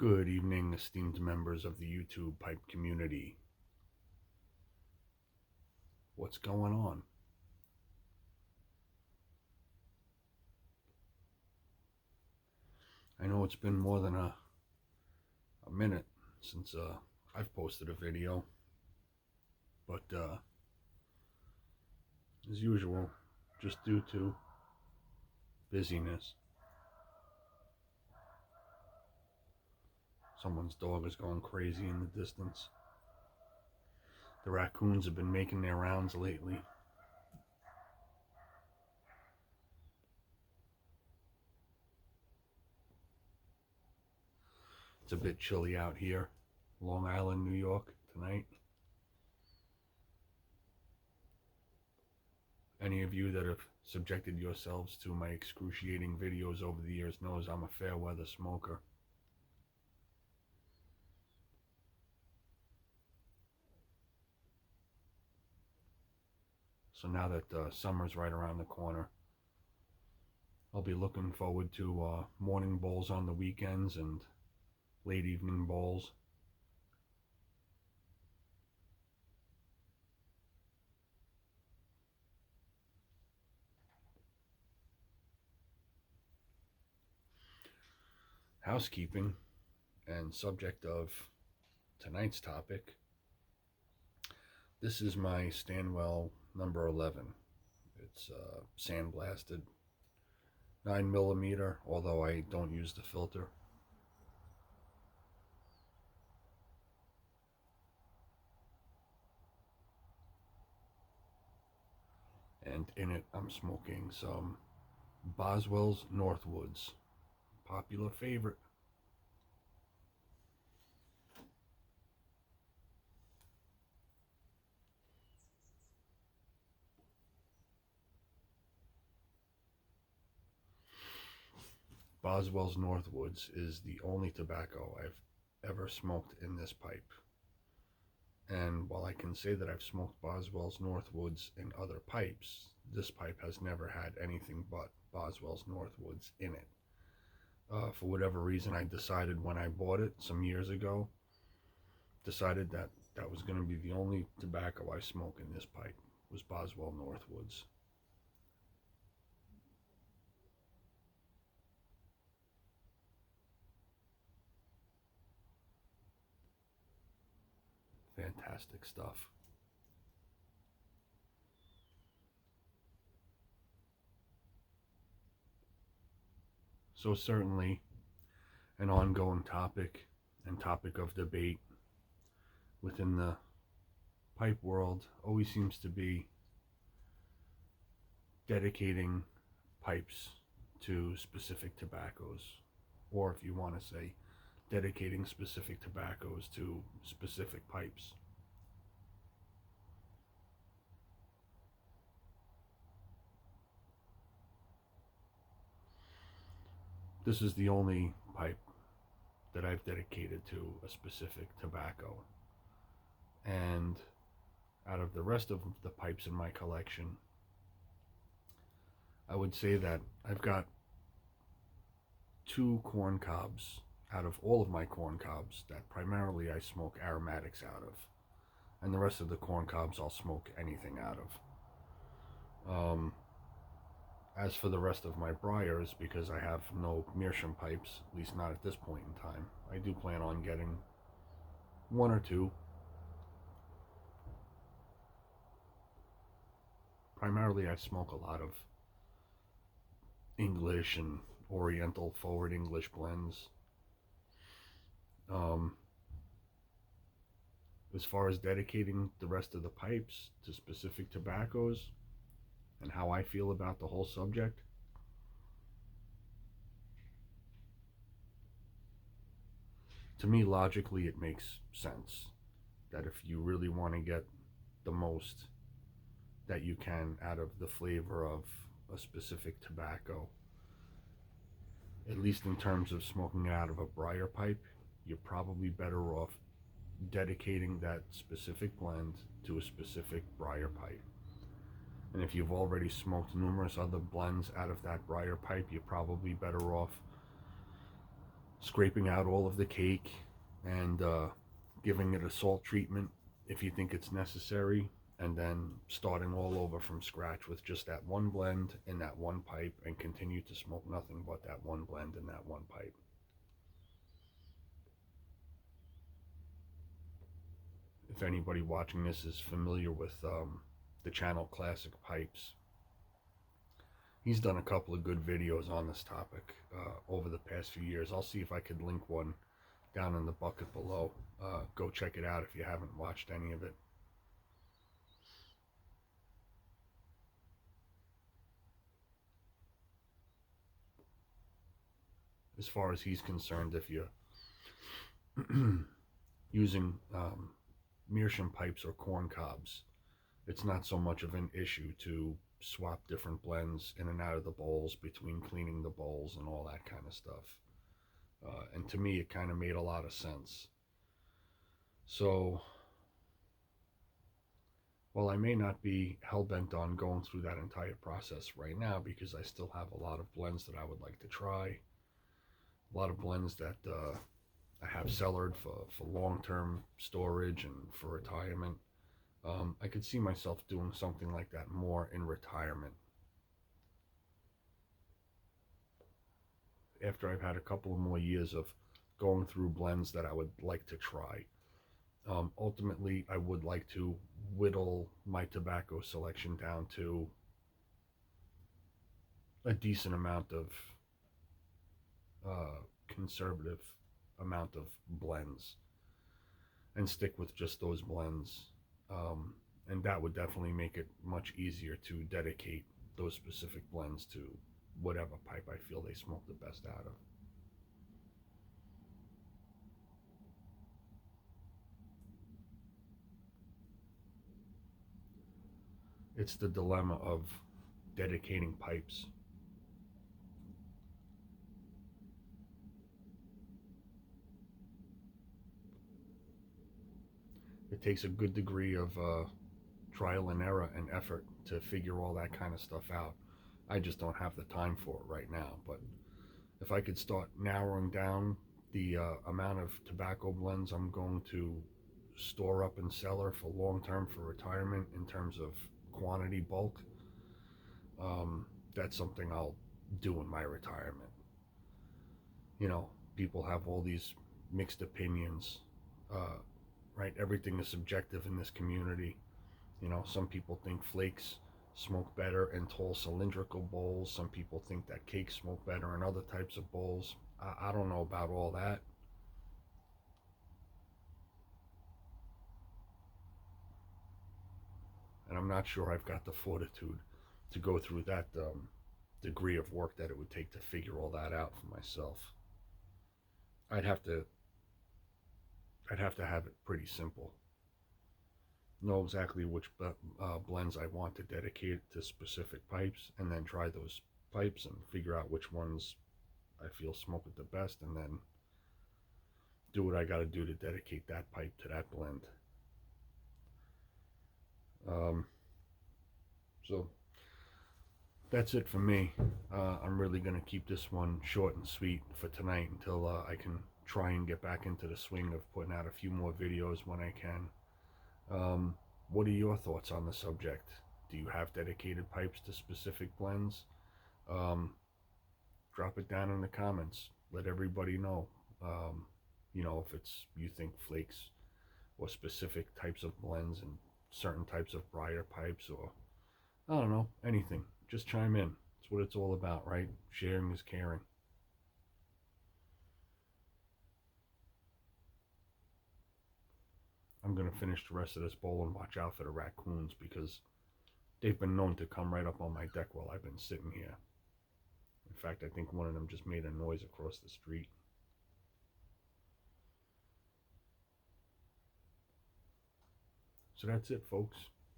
Good evening, esteemed members of the YouTube pipe community. What's going on? I know it's been more than a minute since I've posted a video, but as usual, just due to busyness, someone's dog is going crazy in the distance. The raccoons have been making their rounds lately. It's a bit chilly out here, Long Island, New York, tonight. Any of you that have subjected yourselves to my excruciating videos over the years knows I'm a fair weather smoker. So now that summer's right around the corner, I'll be looking forward to morning bowls on the weekends and late evening bowls. Housekeeping and subject of tonight's topic. This is my Stanwell number 11. It's sandblasted 9mm, although I don't use the filter. And in it I'm smoking some Boswell's Northwoods, popular favorite. Boswell's Northwoods is the only tobacco I've ever smoked in this pipe. And while I can say that I've smoked Boswell's Northwoods in other pipes, this pipe has never had anything but Boswell's Northwoods in it. For whatever reason, I decided when I bought it some years ago, decided that that was going to be the only tobacco I smoke in this pipe, was Boswell Northwoods. Fantastic stuff. So certainly an ongoing topic and topic of debate within the pipe world always seems to be dedicating pipes to specific tobaccos, or if you want to say dedicating specific tobaccos to specific pipes. This is the only pipe that I've dedicated to a specific tobacco. And out of the rest of the pipes in my collection, I would say that I've got 2 corn cobs out of all of my corn cobs that primarily I smoke aromatics out of. And the rest of the corn cobs I'll smoke anything out of. As for the rest of my briars, because I have no meerschaum pipes, at least not at this point in time, I do plan on getting 1 or 2. Primarily I smoke a lot of English and Oriental forward English blends. As far as dedicating the rest of the pipes to specific tobaccos and how I feel about the whole subject, to me logically it makes sense that if you really want to get the most that you can out of the flavor of a specific tobacco, at least in terms of smoking it out of a briar pipe, you're probably better off dedicating that specific blend to a specific briar pipe. And if you've already smoked numerous other blends out of that briar pipe, you're probably better off scraping out all of the cake and giving it a salt treatment if you think it's necessary, and then starting all over from scratch with just that one blend in that one pipe, and continue to smoke nothing but that one blend in that one pipe. If anybody watching this is familiar with the channel Classic Pipes, he's done a couple of good videos on this topic over the past few years. I'll see if I could link one down in the bucket below. Go check it out if you haven't watched any of it. As far as he's concerned, if you're using meerschaum pipes or corn cobs, it's not so much of an issue to swap different blends in and out of the bowls between cleaning the bowls and all that kind of stuff. And to me, it kind of made a lot of sense. So, while I may not be hell-bent on going through that entire process right now, because I still have a lot of blends that I would like to try, a lot of blends that I have cellared for long-term storage and for retirement, I could see myself doing something like that more in retirement. After I've had a couple of more years of going through blends that I would like to try. Ultimately, I would like to whittle my tobacco selection down to a decent amount of conservative amount of blends and stick with just those blends. And that would definitely make it much easier to dedicate those specific blends to whatever pipe I feel they smoke the best out of. It's the dilemma of dedicating pipes. It takes a good degree of trial and error and effort to figure all that kind of stuff out. I just don't have the time for it right now. But if I could start narrowing down the amount of tobacco blends I'm going to store up in cellar for long term for retirement in terms of quantity bulk, that's something I'll do in my retirement. You know, people have all these mixed opinions, right? Everything is subjective in this community. You know, some people think flakes smoke better in tall cylindrical bowls. Some people think that cakes smoke better in other types of bowls. I don't know about all that. And I'm not sure I've got the fortitude to go through that degree of work that it would take to figure all that out for myself. I'd have to have it pretty simple. Know exactly which blends I want to dedicate to specific pipes, and then try those pipes and figure out which ones I feel smoke it the best, and then do what I got to do to dedicate that pipe to that blend. So that's it for me. I'm really going to keep this one short and sweet for tonight until I can try and get back into the swing of putting out a few more videos when I can. What are your thoughts on the subject? Do you have dedicated pipes to specific blends? Drop it down in the comments. Let everybody know. You know, if it's you think flakes or specific types of blends and certain types of briar pipes, or I don't know, anything. Just chime in. It's what it's all about, right? Sharing is caring. I'm going to finish the rest of this bowl and watch out for the raccoons, because they've been known to come right up on my deck while I've been sitting here. In fact, I think one of them just made a noise across the street. So that's it, folks.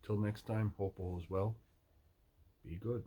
Till next time, hope all is well. Be good.